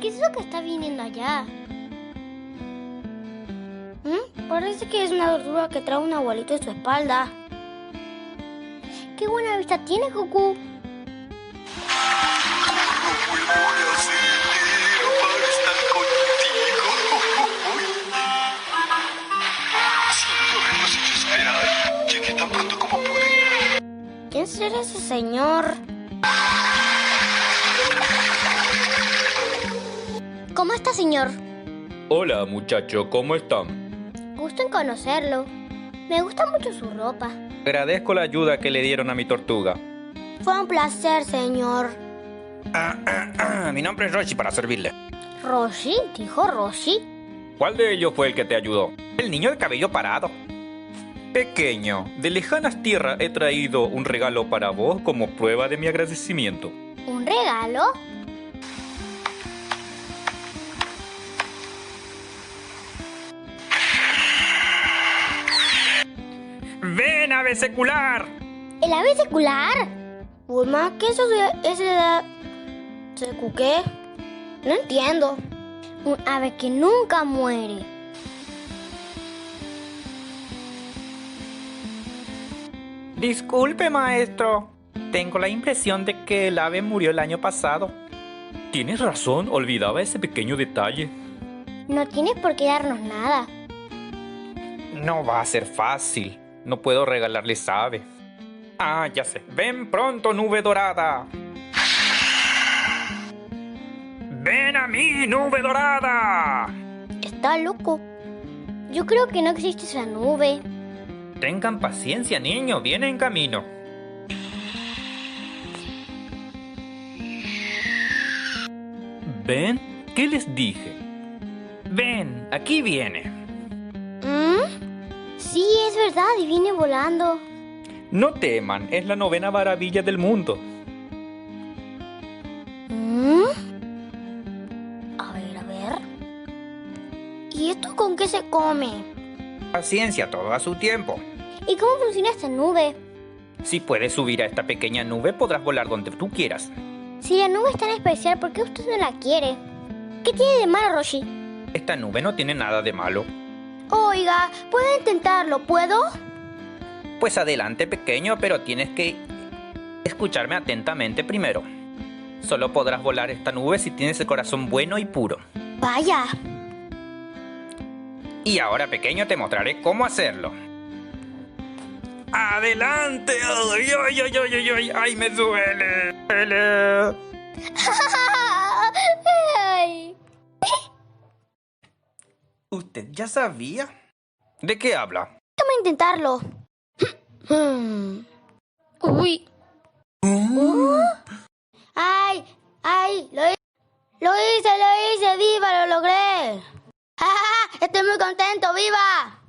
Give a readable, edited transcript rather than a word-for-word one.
¿Qué es lo que está viniendo allá? Parece que es una tortuga que trae un abuelito en su espalda. ¡Qué buena vista tiene, Goku! Llegué tan pronto como pude. ¿Quién será ese señor? ¿Cómo está, señor? Hola, muchacho, ¿cómo están? Gusto en conocerlo. Me gusta mucho su ropa. Agradezco la ayuda que le dieron a mi tortuga. Fue un placer, señor. Mi nombre es Roshi para servirle. ¿Roshi? ¿Dijo Roshi? ¿Cuál de ellos fue el que te ayudó? El niño de cabello parado. Pequeño, de lejanas tierras he traído un regalo para vos como prueba de mi agradecimiento. ¿Un regalo? ¡Ven, ave secular! ¿El ave secular? Bulma, ¿qué es eso de ese qué? No entiendo. Un ave que nunca muere. Disculpe, maestro. Tengo la impresión de que el ave murió el año pasado. Tienes razón, olvidaba ese pequeño detalle. No tienes por qué darnos nada. No va a ser fácil. No puedo regalarles ave. Ah, ya sé. Ven pronto, nube dorada. ¡Ven a mí, nube dorada! Está loco. Yo creo que no existe esa nube. Tengan paciencia, niño. Viene en camino. ¿Ven? ¿Qué les dije? Ven, aquí viene. Sí, es verdad, y viene volando. No teman, es la 9ª maravilla del mundo. A ver. ¿Y esto con qué se come? Paciencia, todo a su tiempo. ¿Y cómo funciona esta nube? Si puedes subir a esta pequeña nube, podrás volar donde tú quieras. Si la nube es tan especial, ¿por qué usted no la quiere? ¿Qué tiene de malo, Roshi? Esta nube no tiene nada de malo. Oiga, ¿puedo intentarlo? ¿Puedo? Pues adelante, pequeño, pero tienes que escucharme atentamente primero. Solo podrás volar esta nube si tienes el corazón bueno y puro. Vaya. Y ahora, pequeño, te mostraré cómo hacerlo. ¡Adelante! ¡Ay, me duele! Ay. ¿Usted ya sabía? ¿De qué habla? Déjame intentarlo. Uy. ¡Ay! ¡Lo hice! ¡Viva! ¡Lo logré! ¡Ja, ja, ja! ¡Estoy muy contento! ¡Viva!